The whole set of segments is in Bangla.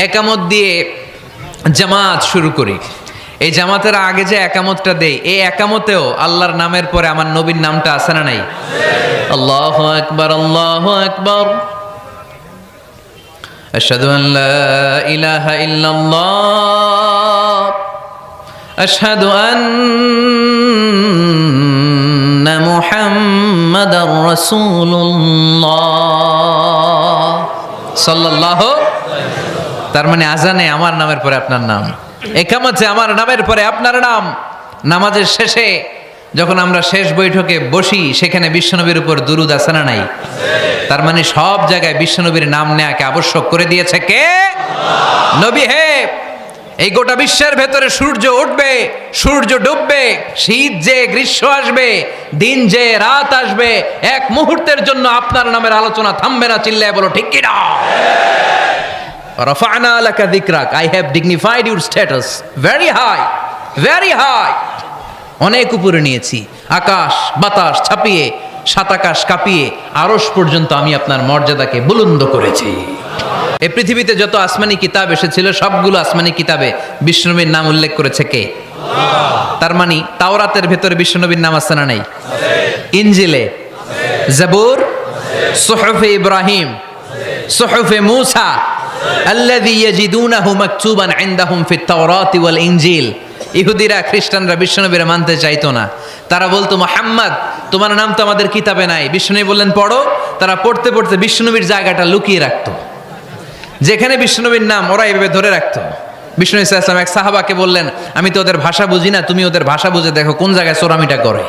একামত দিয়ে জামাত শুরু করি। এই জামাতের আগে যে একামতটা দেই, এই একামতেও আল্লাহর নামের পরে আমার নবীর নামটা আছে না নাই? আল্লাহু আকবার, আল্লাহু আকবার, আশহাদু আন লা ইলাহা ইল্লাল্লাহ, আশহাদু আন্না মুহাম্মাদার রাসূলুল্লাহ সাল্লাল্লাহু। তার মানে আজানে আমার নামের পরে আপনার নাম, একামতে আমার নামের পরে আপনার নাম। নামাজের শেষে যখন আমরা শেষ বৈঠকে বসি, সেখানে বিশ্বনবীর উপর দুরূদ আছে না নাই? তার মানে সব জায়গায় বিশ্বনবীর নাম নেয়াকে আবশ্যক করে দিয়েছে কে? নবী হে। এই গোটা বিশ্বের ভেতরে সূর্য উঠবে, সূর্য ডুববে, শীত যে গ্রীষ্ম আসবে, দিন যে রাত আসবে, এক মুহূর্তের জন্য আপনার নামের আলোচনা থামবে না। চিল্লায় বলো ঠিক কি না? রাফা'না লাকা যিকরাক, I have dignified your status very high, very high। অনেক উপরে নিয়েছি, আকাশ বাতাস ছাপিয়ে, সাত আকাশ কাঁপিয়ে আরশ পর্যন্ত আমি আপনার মর্যাদাকে বুলন্দ করেছি। এই পৃথিবীতে যত আসমানি কিতাব এসেছিল, সবগুলো আসমানি কিতাবে বিশ্বনবীর নাম উল্লেখ করেছে কে? তার মানে তাওরাতের ভেতরে বিশ্বনবীর নাম আছে না নাই? ইনজিলে, জাবুর, সুহুফে ইব্রাহিম, সুহুফে মূসা, আল্লাযী ইয়াজিদুনাহু মাকতুবান ইনদাহুম ফিত তাওরাতি ওয়াল ইনজিল। ইহুদিরা খ্রিস্টানরা বিশ্বনবীর মানতে চাইতো না। তারা বলতো, মুহাম্মদ তোমার নাম তো আমাদের কিতাবে নাই। বিশ্বনবী বললেন পড়ো। তারা পড়তে পড়তে বিশ্বনবীর জায়গাটা লুকিয়ে রাখতো, যেখানে বিশ্বনবীর নাম ওরা এভাবে ধরে রাখতো। বিষ্ণু ইসা ইসলাম এক সাহাবাকে বললেন, আমি তো ওদের ভাষা বুঝি না, তুমি ওদের ভাষা বুঝে দেখো কোন জায়গায় চোরামিটা করে।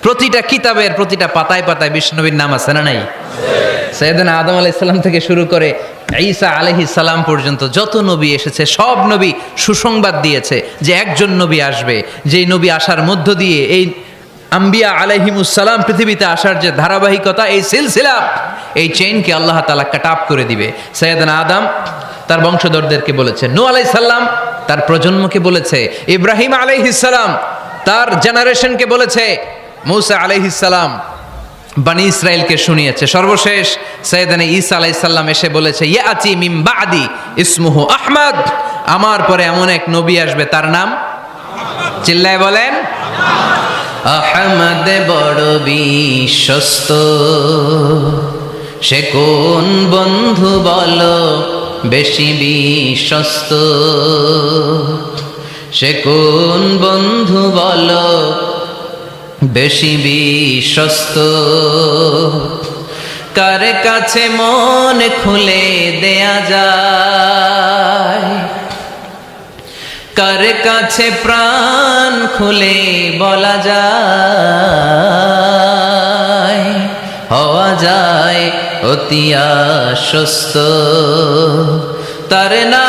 প্রতিটা কিতাবের প্রতিটা পাতায় পাতায় বিশ্বনবীর নাম আছে না নাই? সাইয়েদনা আদম আলাইহিস সালাম থেকে শুরু করে ঈসা আলাইহিস সালাম পর্যন্ত যত নবী এসেছে, সব নবী সুসংবাদ দিয়েছে যে একজন নবী আসবে, যেই নবী আসার মধ্য দিয়ে এই আম্বিয়া আলাইহিমুস সালাম পৃথিবীতে আসার যে ধারাবাহিকতা, এই সিলসিলা, এই চেইনকে আল্লাহ তাআলা কাট অফ করে দিবে। সাইয়েদনা আদম তার বংশধরদেরকে বলেছে, নূহ আলাইহিস সালাম তার প্রজন্মকে বলেছে, ইব্রাহিম আলাইহিস সালাম তার জেনারেশনকে বলেছে, মূসা আলাইহিস সালাম বনি ইসরাইলকে শুনিয়েছে। সর্বশেষ সাইয়েদনা ঈসা আলাইহিস সালাম এসে বলেছে, ইয়াতি মিন বাদি ইসমুহু আহমদ, আমার পরে এমন এক নবী আসবে, তার নাম চিল্লায় বলেন আহমদ। বড় বিশ্বস্ত, সে কোন বন্ধু বলো বেশি বিশ্বস্ত, সে কোন বন্ধু বলো বেশি বিশ্বস্ত, কার কাছে মন খুলে দেয়া যায়, কার কাছে প্রাণ খুলে বলা যায়, হওয়া যায় অতি আশ্বস্ত, তার নাম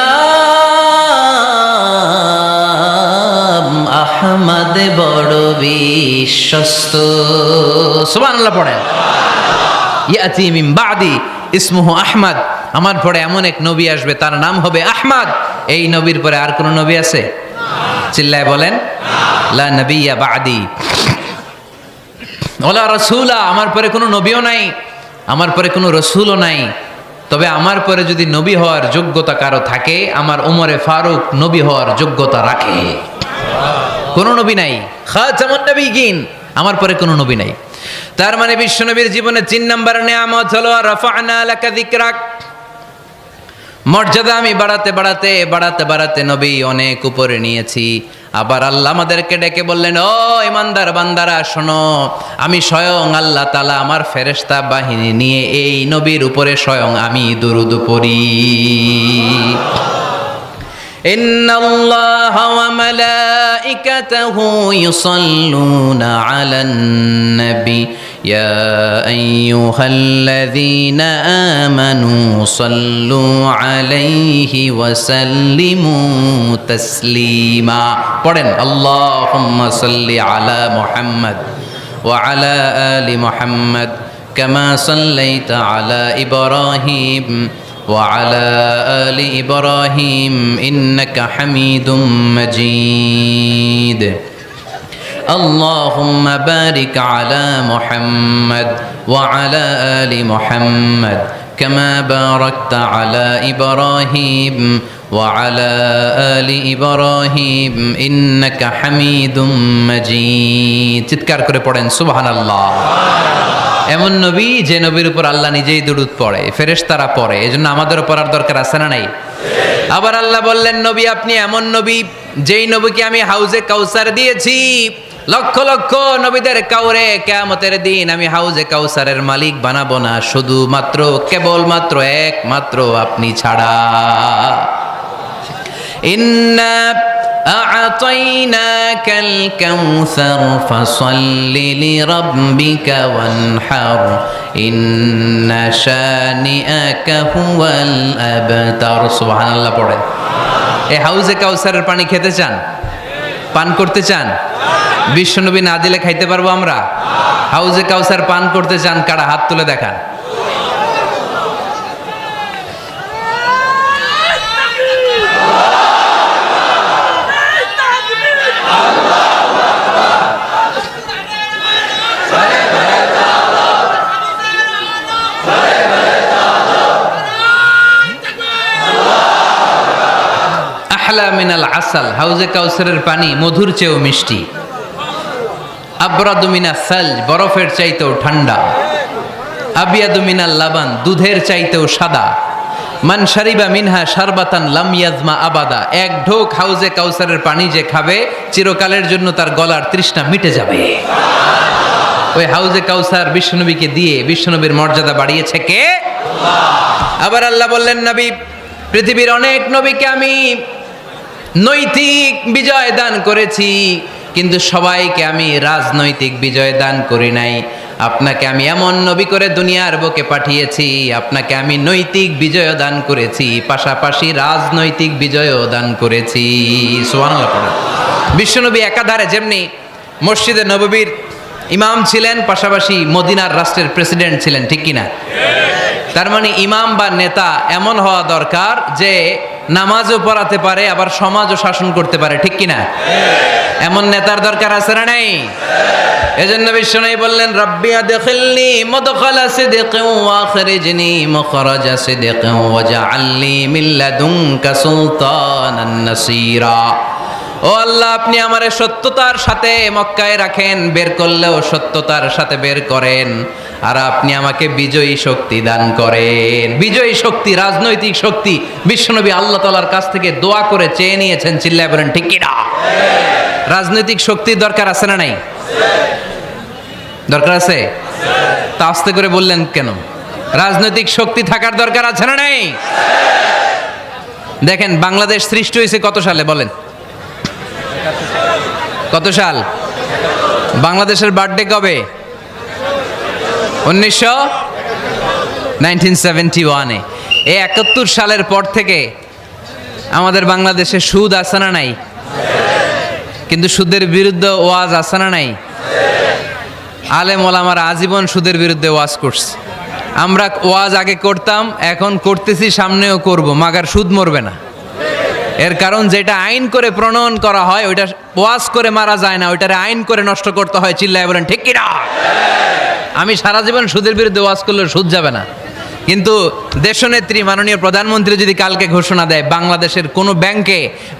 আহমদ বড় বিশ্বস্ত। সুবহানাল্লাহ পড়েন। ইয়াতি মিন বাদি ইসমুহু আহমদ, আমার পরে এমন এক নবী আসবে, তার নাম হবে আহমদ। এই নবীর পরে আর কোন নবী আছে? চিল্লায় বলেন লা নবিয়্যা বাদি ওয়ালা রাসূলা, আমার পরে কোনো নবীও নাই, আমার পরে কোনো রাসূলও নাই। তবে আমার পরে যদি নবী হওয়ার যোগ্যতা কারো থাকে, আমার ওমরে ফারুক নবী হওয়ার যোগ্যতা রাখে। কোন নবী নাই, খাতামুন নবিয়্যিন, আমার পরে কোনো নবী নাই। তার মানে বিশ্বনবীর জীবনে 3 নম্বর নিয়ামত হলো রাফা'না লাকা যিকরাক। মর্যাদা আমি বাড়াতে বাড়াতে বাড়াতে বাড়াতে নবী অনেক উপরে নিয়েছি। আবার আল্লাহ আমাদেরকে ডেকে বললেন, ও ইমানদার বান্দারা শোনো, আমি স্বয়ং আল্লাহ তাআলা আমার ফেরেশতা বাহিনী নিয়ে এই নবীর উপরে স্বয়ং আমি দুরূদ পড়ি। ইন্নাল্লাহা ওয়া মালাইকাতাহু ইউসাল্লুনা আলান নবী ইয়া আইয়ুহাল্লাযীনা আমানু সাল্লু আলাইহি ওয়া সাল্লিমু তাসলিমা। পড়েন আল্লাহুম্মা সাল্লি আলা মুহাম্মদ ওয়া আলা আলি মুহাম্মদ কামা সাল্লাইতা আলা ইব্রাহিম وعلى آل إبراهيم إنك حميد مجيد اللهم بارك على محمد وعلى آل محمد كما باركت على إبراهيم وعلى آل إبراهيم إنك حميد مجيد চিৎকার করে পড়েন সুবহানাল্লাহ। এমন নবী যে নবীর উপর আল্লাহ নিজেই দুরূদ পড়ে, ফেরেশতারা পড়ে, এজন্য আমাদেরও পড়ার দরকার আছে না নাই? আবার আল্লাহ বললেন, নবী আপনি এমন নবী যেই নবীকে আমি হাউজে কাউসার দিয়েছি, লক্ষ লক্ষ নবীদের কাউরে কিয়ামতের দিন আমি হাউজে কাউসারের মালিক বানাবো না, শুধুমাত্র কেবলমাত্র একমাত্র আপনি ছাড়া। ইন্না আ'তাইনাকাল কাউসার ফাসাল্লি লিরাব্বিকা ওয়ানহার ইন্না শানিআকা হুয়াল আবতার। সুবহানাল্লাহ পড়েন। এই হাউজে কাউসারের পানি খেতে চান? পান করতে চান? বিশ্বনবী না দিলে খাইতে পারবো আমরা? হাউজে কাউসার পান করতে চান কারা? হাত তুলে দেখান। আহলা মিনাল আসাল, হাউজে কাউসারের পানি মধুর চেয়েও মিষ্টি। আবরাদু মিনাস সালজ, বরফের চাইতেও ঠান্ডা। আবিয়াদু মিনাল লাবান, দুধের চাইতেও সাদা। মান শারিবা মিনহা শারবাতান লাম ইয়াজমা আবাদা, এক ঢোক হাউজে কাউসারের পানি যে খাবে চিরকালের জন্য তার গলার তৃষ্ণা মিটে যাবে। ওই হাউজে কাউসার বিশ্বনবীকে দিয়ে বিশ্বনবীর মর্যাদা বাড়িয়েছে কে? আল্লাহ। আবার আল্লাহ বললেন, নবী পৃথিবীর অনেক নবীকে আমি নৈতিক বিজয় দান করেছি, কিন্তু সবাইকে আমি রাজনৈতিক বিজয় দান করি নাই। আপনাকে আমি এমন নবী করে দুনিয়ার বুকে পাঠিয়েছি, আপনাকে আমি নৈতিক বিজয় দান করেছি, পাশাপাশি রাজনৈতিক বিজয়ও দান করেছি। সুবহানাল্লাহ পড়েন। বিশ্বনবী একাধারে যেমনি মসজিদে নববীর ইমাম ছিলেন, পাশাপাশি মদিনার রাষ্ট্রের প্রেসিডেন্ট ছিলেন, ঠিক কিনা? তার মানে ইমাম বা নেতা এমন হওয়া দরকার যে নামাজও পড়াতে পারে, আবার সমাজও শাসন করতে পারে, ঠিক কিনা? এমন নেতার দরকার আছে না নাই? এজন্য বিশ্বনবী বললেন, রাব্বি আদখিলনি মুদখালা সিদকিন ওয়া আখরিজনি মুখরাজা সিদকিন ওয়াজআলনি মিন লাদুনকা সুলতানান নাসীরা। ও আল্লাহ, আপনি আমারে সত্যতার সাথে মক্কায় রাখেন, বের করলেও সত্যতার সাথে বের করেন, আর আপনি আমাকে বিজয়ী শক্তি দান করেন। বিজয়ী শক্তি, রাজনৈতিক শক্তি বিশ্বনবী আল্লাহ তাআলার কাছ থেকে দোয়া করে চেয়ে নিয়েছেন। চিল্লায় বলেন ঠিক কিনা? রাজনৈতিক শক্তির দরকার আছে না নাই? দরকার আছে? তা আস্তে করে বললেন কেন? রাজনৈতিক শক্তি থাকার দরকার আছে না নাই? দেখেন, বাংলাদেশ সৃষ্টি হয়েছে কত সালে বলেন? কত সাল? বাংলাদেশের বার্থডে কবে? 1971-এ। এই 71 সালের পর থেকে আমাদের বাংলাদেশে সুদ আছে না নাই? কিন্তু সুদের বিরুদ্ধে ওয়াজ আছে না নাই? আলেম ওলামারা আজীবন সুদের বিরুদ্ধে ওয়াজ করছে। আমরা ওয়াজ আগে করতাম, এখন করতেছি, সামনেও করব, মাগার সুদ মরবে না। এর কারণ যেটা আইন করে প্রণয়ন করা হয় ওইটা ওয়াজ করে মারা যায় না, ওইটারে আইন করে নষ্ট করতে হয়। চিল্লায় বলেন ঠিক কিনা? আমি সারা জীবন সুদের বিরুদ্ধে ওয়াজ করলে সুদ যাবে না, কিন্তু দেশনেত্রী মাননীয় প্রধানমন্ত্রী যদি কালকে ঘোষণা দেয় বাংলাদেশের কোনো ব্যাংকে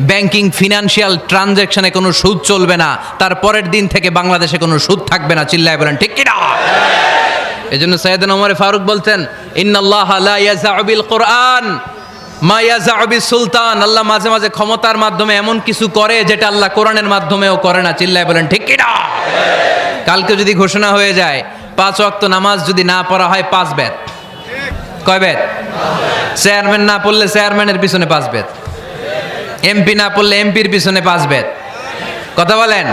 ব্যাংকিং ফিনান্সিয়াল ট্রানজ্যাকশনে কোনো সুদ চলবে না, তার পরের দিন থেকে বাংলাদেশে কোনো সুদ থাকবে না। চিল্লায় বলেন ঠিক কিনা? এজন্য সাইয়েদনা ওমর ফারুক বলতেন, ইন্নাল্লাহা লা ইয়াযাউ বিল কুরআন মা ইয়াযাউ বিস সুলতান। আল্লাহ মাঝে মাঝে ক্ষমতার মাধ্যমে এমন কিছু করে যেটা আল্লাহ কোরআনের মাধ্যমেও করে না। চিল্লায় বলেন ঠিক কিনা? কালকে যদি ঘোষণা হয়ে যায় 5 ওয়াক্ত নামাজ যদি না পড়া হয় 5 বেত। কয় বেত? চেয়ারম্যান না পড়লে চেয়ারম্যানের পিছনে 5 বেত, এমপি না পড়লে এমপির পিছনে 5 বেত। কথা বলেন?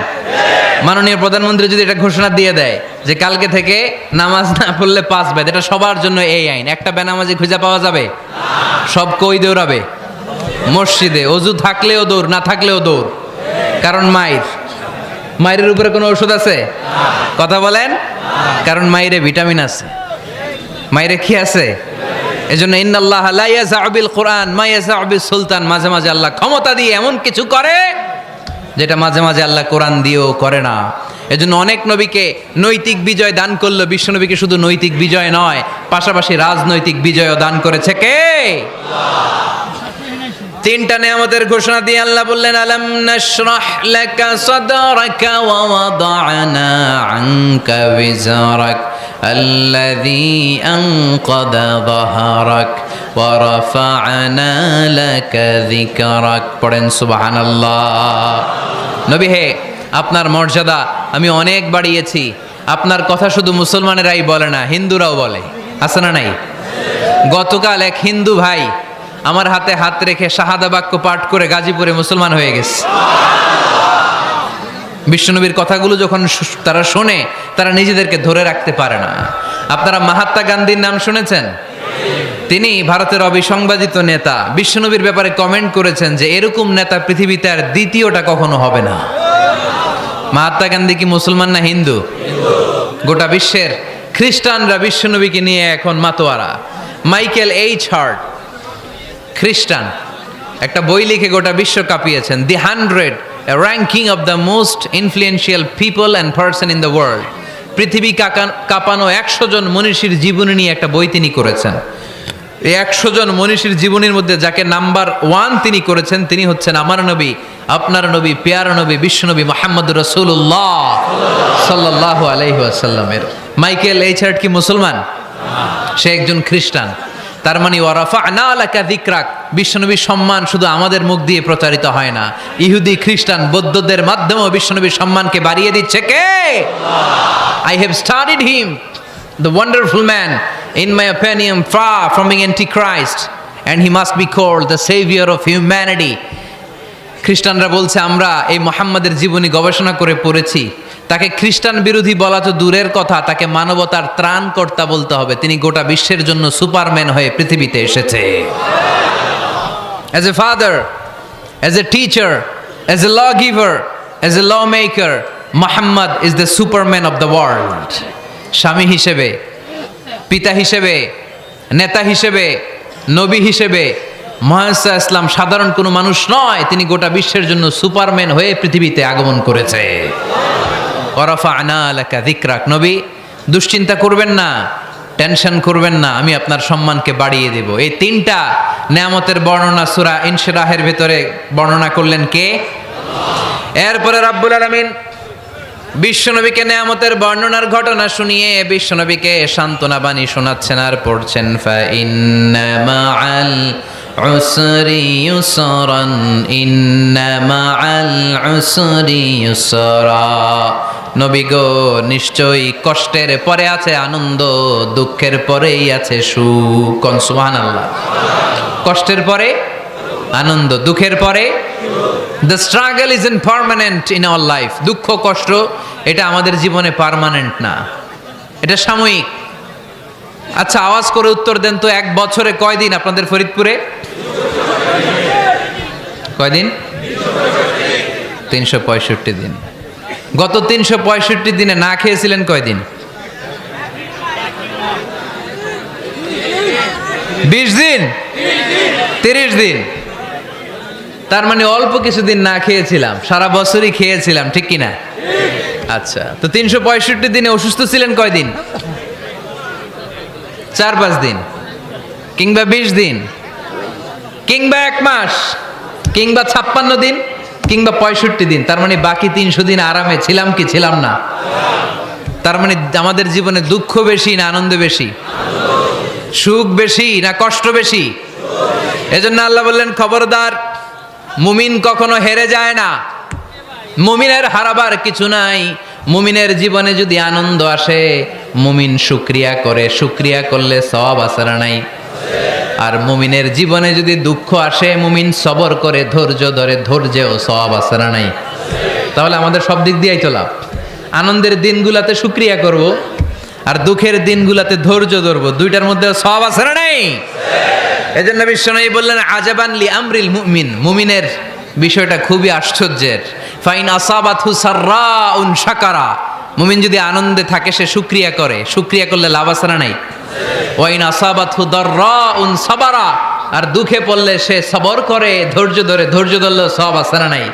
মাননীয় প্রধানমন্ত্রী যদি এটা ঘোষণা দিয়ে দেয় যে কালকে থেকে নামাজ না পড়লে 5 বেত, এটা সবার জন্য এই আইন। একটা বেনামাজি খুঁজে পাওয়া যাবে? সব কই দৌড়াবে? মসজিদে। অজু থাকলেও দৌড়, না থাকলেও দৌড়। কারণ মায়ের উপরে কোনো ওষুধ আছে? কথা বলেন? কারণ মায়েরে ভিটামিন আছে, মায়েরে কি আছে? এজন্য ইন্নাল্লাহা লা ইয়াযাউ বিল কুরআন মা ইয়াযাউ বিস সুলতান। মাঝে মাঝে আল্লাহ ক্ষমতা দিয়ে এমন কিছু করে যেটা মাঝে মাঝে আল্লাহ কোরআন দিয়েও করে না। এজন্য অনেক নবীকে নৈতিক বিজয় দান করলো, বিশ্বনবীকে শুধু নৈতিক বিজয় নয়, পাশাপাশি রাজনৈতিক বিজয়ও দান করেছে কে? তিনটা নিয়ামতের ঘোষণা দিয়ে আল্লাহ বললেন, আলাম নাশরাহ লাকা সাদরাকা ওয়া ওয়াদা'না আনকা বিজরাক আল্লাযী আনকাযা যাহরাক ওয়া রাফা'না লাকা যিকরাক। পড়েন সুবহানাল্লাহ। নবী হে, আপনার মর্যাদা আমি অনেক বাড়িয়েছি। আপনার কথা শুধু মুসলমানেরাই বলে না, হিন্দুরাও বলে, আছে না নাই? গতকাল এক হিন্দু ভাই আমার হাতে হাত রেখে শাহাদা বাক্য পাঠ করে গাজীপুরে মুসলমান হয়ে গেছে। বিশ্বনবীর কথাগুলো যখন তারা শোনে, তারা নিজেদেরকে ধরে রাখতে পারে না। আপনারা মহাত্মা গান্ধীর নাম শুনেছেন? তিনি ভারতের অবিসংবাদিত নেতা। বিশ্বনবীর ব্যাপারে কমেন্ট করেছেন যে এরকম নেতা পৃথিবীতে আর দ্বিতীয়টা কখনো হবে না। মহাত্মা গান্ধী কি মুসলমান না হিন্দু? গোটা বিশ্বের খ্রিস্টানরা বিশ্বনবীকে নিয়ে এখন মাতোয়ারা। মাইকেল এইচ হার্ট, খ্রিস্টান, একটা বই লিখে গোটা বিশ্ব কাঁপিয়েছেন, দি 100 ranking of the most influential people and person in the world. পৃথিবী কাঁপানো 100 জন মনীষীর জীবনী নিয়ে একটা বই তিনি করেছেন। এই 100 জন মনীষীর জীবনীর মধ্যে যাকে নাম্বার 1 তিনি করেছেন, তিনি হচ্ছেন আমার নবী, আপনার নবী, পেয়ারা নবী, বিশ্বনবী মুহাম্মদুর রাসূলুল্লাহ সাল্লাল্লাহু আলাইহি ওয়াসাল্লামের। মাইকেল এইচ হার্ট কি মুসলমান? সে একজন খ্রিস্টান। তার মানে ওয়া রাফা'না লাকা যিকরাক, বিশ্বনবীর সম্মান শুধু আমাদের মুখ দিয়ে প্রচারিত হয় না, ইহুদি, খ্রিস্টান, বৌদ্ধদের মাধ্যমেও বিশ্বনবীর সম্মানকে বাড়িয়ে দিচ্ছে কে? I have studied him, the wonderful man, in my opinion, far from being antichrist, and he must be called the savior of humanity. খ্রিস্টানরা বলছে আমরা এই মুহাম্মাদের জীবনী গবেষণা করে পড়েছি, তাকে খ্রিস্টান বিরোধী বলা তো দূরের কথা, তাকে মানবতার ত্রাণকর্তা বলতে হবে। তিনি গোটা বিশ্বের জন্য সুপারম্যান হয়ে পৃথিবীতে এসেছে। As a father, as a teacher, as a lawgiver, as a lawmaker, Muhammad is the superman of the world. স্বামী হিসেবে, পিতা হিসেবে, নেতা হিসেবে, নবী হিসেবে মুহাম্মদ ইসলাম সাধারণ কোনো মানুষ নয়, তিনি গোটা বিশ্বের জন্য সুপারম্যান হয়ে পৃথিবীতে আগমন করেছে। ওয়া রাফা'না লাকা যিকরাক, নবী দুশ্চিন্তা করবেন না, টেনশন করবেন না, আমি আপনার সম্মানকে বাড়িয়ে দেব। এই তিনটা নিয়ামতের বর্ণনা সূরা ইনশিরাহের ভিতরে বর্ণনা করলেন কে? এরপরে রাব্বুল আলামিন বিশ্বনবীকে নিয়ামতের বর্ণনার ঘটনা শুনিয়ে বিশ্বনবীকে সান্ত্বনা বাণী শোনাচ্ছেন আর পড়ছেন, ফা ইন্না মাআল উসরি ইউসরান, ইন্না মাআল উসরি ইউসরা। নবী গো, নিশ্চয়ই কষ্টের পরে আছে আনন্দ, দুঃখের পরেই আছে সুখ। সুবহানাল্লাহ। কষ্টের পরে আনন্দ, দুঃখের পরে। The struggle isn't permanent in our life. দুঃখ কষ্ট এটা আমাদের জীবনে পার্মানেন্ট না, এটা সাময়িক। আচ্ছা, আওয়াজ করে উত্তর দেন তো, এক বছরে কয়দিন আপনাদের ফরিদপুরে? কয়দিন? 365 দিন। গত 365 দিনে না খেয়েছিলেন কয়দিন? 20 দিন, 30 দিন। তার মানে অল্প কিছুদিন না খেয়েছিলাম, সারা বছরই খেয়েছিলাম, ঠিক কিনা? আচ্ছা, তো 365 দিনে অসুস্থ ছিলেন কয়দিন? 4-5 দিন, কিংবা 20 দিন, কিংবা 1 মাস, কিংবা 56 দিন, কিংবা 65 দিন। তার মানে বাকি 300 দিন আরামে ছিলাম কি ছিলাম না? তার মানে আমাদের জীবনে দুঃখ বেশি না আনন্দ বেশি? সুখ বেশি না কষ্ট বেশি? এজন্য আল্লাহ বললেন, খবরদার, মুমিন কখনো হেরে যায় না, মুমিনের হারাবার কিছু নাই। মুমিনের জীবনে যদি আনন্দ আসে, মুমিন শুকরিয়া করে, শুকরিয়া করলে সওয়াব আছে না নাই? আর মুমিনের জীবনে যদি দুঃখ আসে, মুমিন সবর করে, ধৈর্য ধরে, ধৈর্যেও সওয়াব আছে না নাই? তাহলে আমাদের সব দিক দিয়েই তো লাভ। আনন্দের দিনগুলাতে শুকরিয়া করব, আর দুঃখের দিনগুলাতে ধৈর্য ধরবো, দুইটার মধ্যে সওয়াব আছে না নাই? এজন্য বিশ্বনবী বললেন, আজাবান লি আমরিল মুমিন, মুমিনের বিষয়টা খুবই আশ্চর্যের। ফাইন আসাবাতহু সাররাউন শাকারা, মুমিন যদি আনন্দে থাকে সে শুকরিয়া করে, শুকরিয়া করলে লাভ আছে না নাই? ওয়াইন আসাবাতহু দাররাউন সাবারা, আর দুঃখে পড়লে সে সবর করে, ধৈর্য ধরে, ধৈর্য ধরলে সওয়াব আছে না নাই?